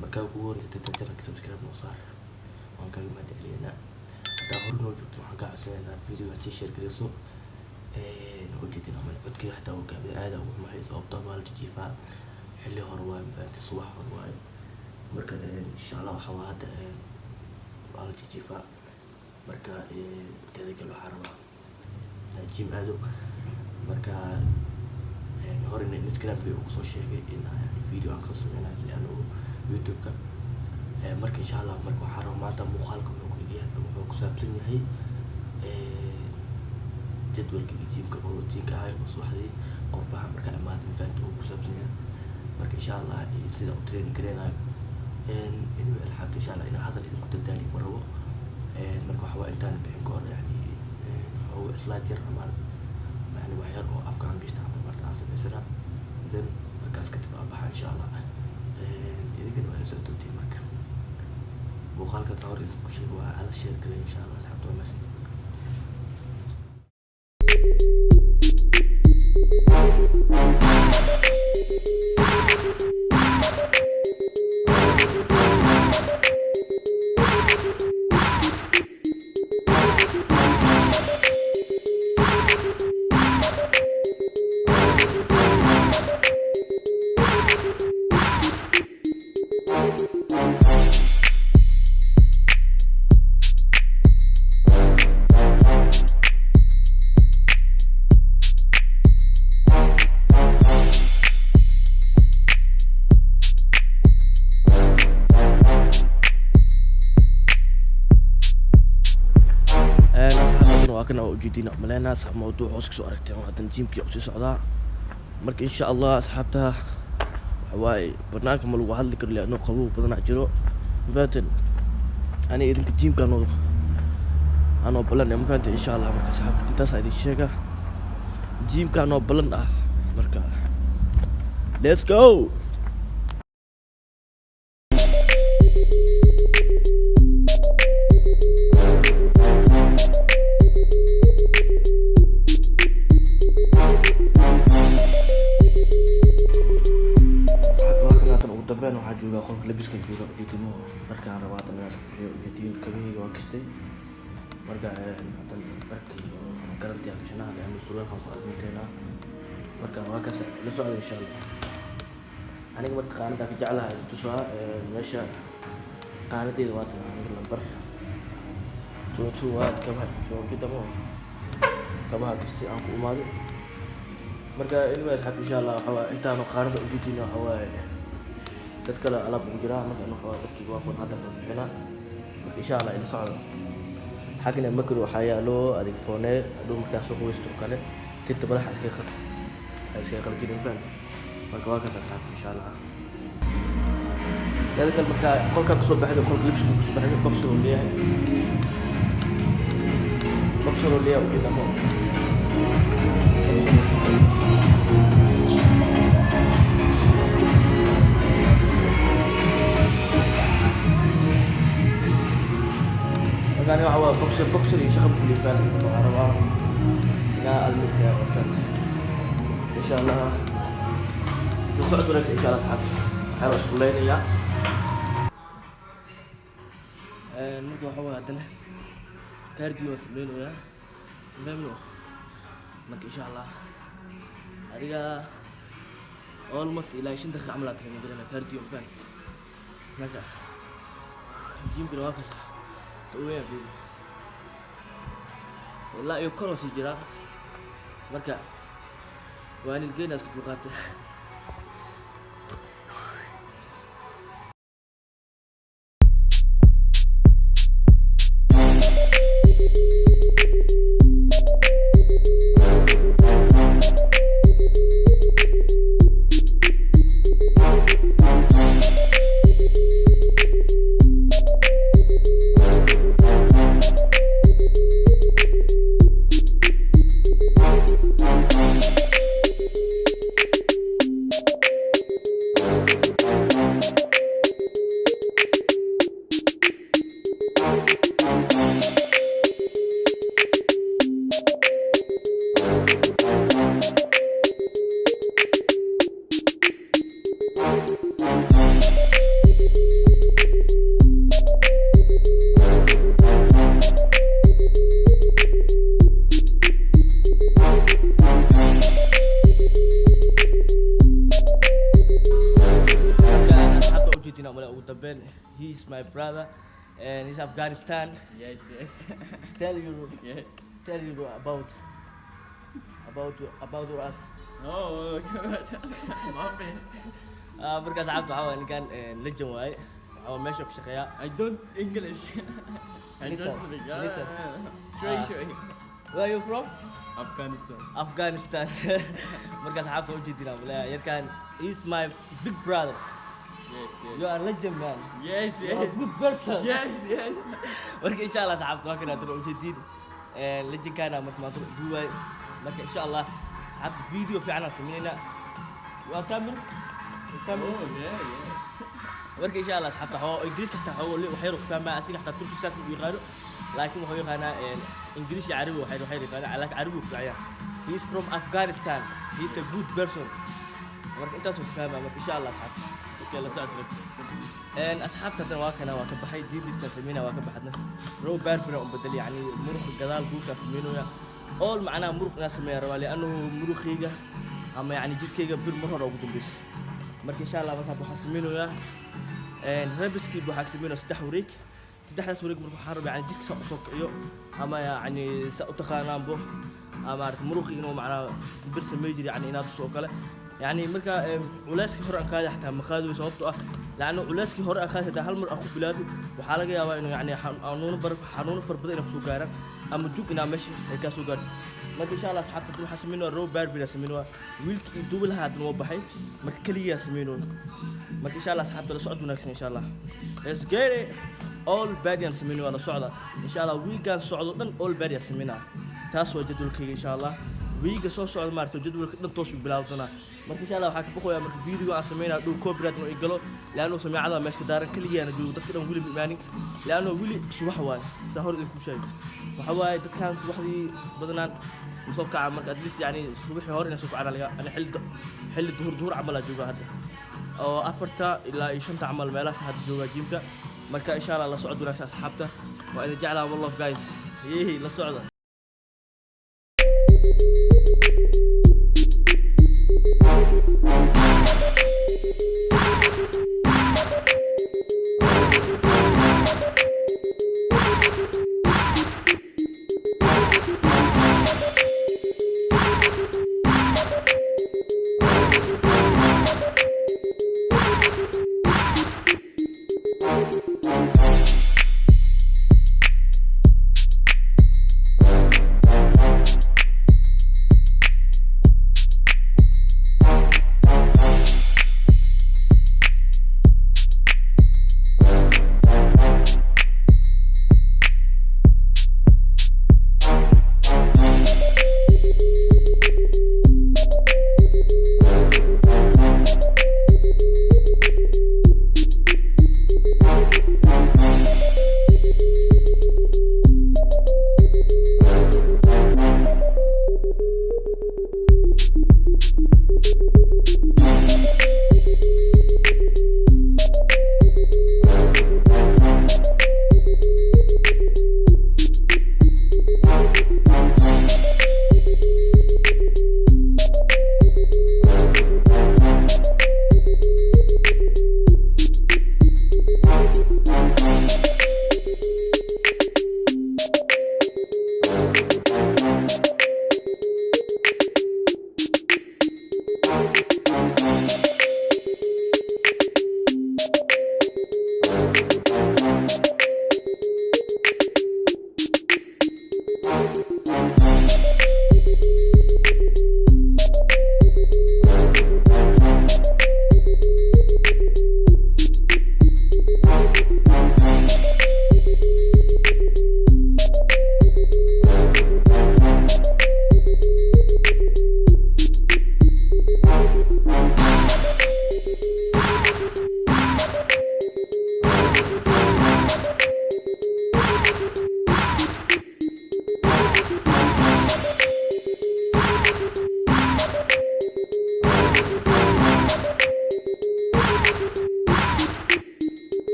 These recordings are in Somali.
markaa ugu horeysa dadka channelka subscribe noo saar waan kaaga mahadcelinaynaa hadaa hore noo joogto waxaan kaa codsanaynaa videoga sii share gareyso ujeedin ama codkii hataa uu gaabay aad ugu maxay sababtoo baa la jiifaa xilli hore waaye mafahanti subax hore waaye marka insha Allah waxaa waa hadda waa la jiifaa marka teeda kale waxaa rabaa gym aado marka hore in Instagram ugu soo sheegay in video aan ka sameeyay YouTube-ka marka insha Allah marka waxaa rabaa maanta muuqaalka wuxuu ku saabsan yahay jadwalka gym-ka oo routine-ka ah oo subaxdii qorbaha marka amaad mafahanti uu ku saabsan yahay marka insha Allah sida u train gareenayo inuu asxaabta insha Allah in hadal idinku dadaali marabo marka waxa waa intaan bixin ka hor yani oo slide yar يعني waxyar oo afkaan gista marka aan sameysana then markaas ka dib baxa insha Allah idinkan waa soo doontii marka muuqaalka sawir ku sheego waa ala share kale insha Allah asxaabta waa message كنا وجدينا ملينا صح موضوع عسك سو أركتين وهذا الجيم كي عسي صعدا مرك إن شاء الله أصحابتها حواي برنامج ملو هذا ذكر لأنه قبول بدنا أجرو فاتن أنا إذا كجيم كانوا أنا بلن يوم فاتن إن شاء الله مرك أصحاب أنت سعيد الشيء جيم كانوا بلن مرك let's go بين واحد جوجا خلف لبس كان جوجا وجيتي مو مركا روات الناس وجيتي كبير وكستي مركا هذا مركي كرنتي عشان هذا يعني سؤال هم قادمين هنا مركا واكس لسؤال إن شاء الله أنا قبل قانة في جعلها تسوى ماشى قانة دي دوات نمبر تو واد كمان شو جدا مو كمان كستي أنكو مالي مركا إنه أصحاب إن شاء الله حوا أنت أنا قانة وجيتي له حوا dadka la alab ugu jira marka inuu xawaa dadkii waa kun hadda bixina insha Allah in socdo xagna makru waxa yaalo adig foone adoo markaas soo qoysto kale tinta balax iska qaljirin baan marka waa ka saxaab insha Allah dadka marka qolka soo baxdo qolka libs ku soo baxdo boxer leeyahay ugu damo كان هو بوكسر يشغل كل فان وعربا لا المثل وفات ان شاء الله نصعد لك ان شاء الله اصحابي حرس كلين يا نرجع هو هذا كارديو سمينو يا فهمنو مك ان شاء الله هذيك almost الى 20 دقيقه عملت هنا كارديو فان هذا جيم كده واقف وين في لا يكونوا سجرا مركا وين الجيناس كبقات ujeedina male ugu dambeyn. He is my brother and he's Afghanistan. Yes, yes. Tell you Yes. about us. Oh, Mommy. markaas cabdi waxaa ninkan legend waaye waxaa meesha ku shaqeeya I don't English. I Little, don't speak. little. Shui. where are you from Afghanistan. Afghanistan markaas cabdi ujeedina male yarkan he's my big brother. Yes, yes. You are legend man. Yes, You are a yes. good person. Yes, yes. marka insha Allah saxaabta waa kana tiro ujeedin legend kana marka ma tiro duway marka insha Allah saxaabta video fiican aan sameeyna waa kamil Oh, yeah, yeah. marka insha Allah saxaabta oo Ingiriiska xataa waxay ruq fahmaa asiga xataa Turkish saas u yaqaano laakiin wuxuu yaqaanaa Ingiriis iyo Carabi waxay yaqaanaa laakiin Carabi ku fiican he is from Afghanistan he is a good person marka intaas uu fahmaa marka insha Allah saxaabta la socod asxaabta waa kana waa ka baxay diidifta sameeyna waa ka baxadna row barbara oo bedel yani muruq gadaal guulka sameeynoya all macna muruq na sameeyo raali anuu muruqiga ama yani jidkayga bir mar hore ugu dambeys marka insha Allah waxa sameeynoya rabiski waxa sameeyno saddex wareeg saddexdaas wareeg marka waxa rabaa yani jidka soo kiciyo ama yani sa u taqaanaanbo ama muruqi inuu macna bir sameeyo yani inaad soo kale يعني مركا ولاسكي هور أنقاذ حتى مقاذ وصوبته لأنه ولاسكي هور أنقاذ هذا هالمر أخو بلاده وحالة جاوا إنه يعني حنون فربنا إنه سوكارا أما جوك إنه ماشي كسوكار ما إن شاء الله حتى تروح حسمينه الرو باربي نسمينه ويلك يدوبل هاد نوبحي ما كلية سمينه ما إن شاء الله حتى لصعد ونكسر إن شاء الله let's get it all bad يسمينه على صعدة إن شاء الله ويكان صعدوا all bad يسمينه تاسو جدول كي إن شاء الله ويجا سو سocod maarto jadwalka dhan toos u bilaawdana marka insha Allah waxa ka boqoyaa marka video aan sameeyna dhow copyright oo igalo laano sameeyada meeshka daaran kaliya joogo dadka dhan wili imaanin laano wili subax waay sahor idin ku sheeg waxa waay dadkan subaxdii badanaan soo kaca marka at least yani subaxii hore inay soo kacaan laga ana xilli duhur camal jooga hadda oo 4 ilaa 5 camal meelaha hadda jooga jimka marka insha Allah la socod wanaagsan asxaabta waa idin jeclaa wallah guys la socda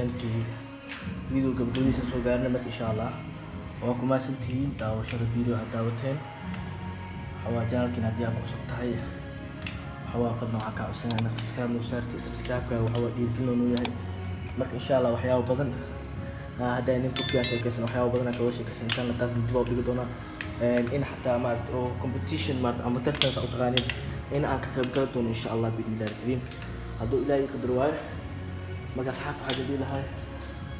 intii video gabadhiisa soo gaarnay marka insha Allah waa ku maasantihiin daawashada video aad daawateen waxaa channelkan haddii aad ku cusub tahay waxaa fadlan waxaa kaa codsanaya inaad subscribe noo saartid subscribe-ka waxaa dhiirigelin noo yahay marka insha Allah waxyaabo badan hadda nin Turkiga sheekaysan waxyaabo badan aad kala sheekaysan inshallah taas dib u dhigi doonaa in xataa maaragtay oo competition maaragtay ama tartan sa u taqaanin in aan ka qayb gali doono insha Allah biidhnillaahi kariim hadduu ilaahay qadar waayo marka asxaabta waxaa jecel lahay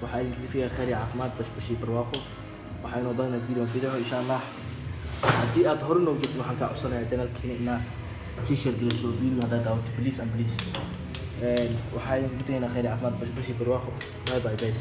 waxaa idinkaga tagaya khayr iyo caafimaad bashbashi barwaaqo waxaa inoo badanaa video insha Allah haddii aad hore noo joogto waxaan kaa codsanayaa channelkiina inaas sii share geliso video haddaad daawato please waxaa idinkaga tagaynaa khayr iyo caafimaad bashbashi barwaaqo bye bye guys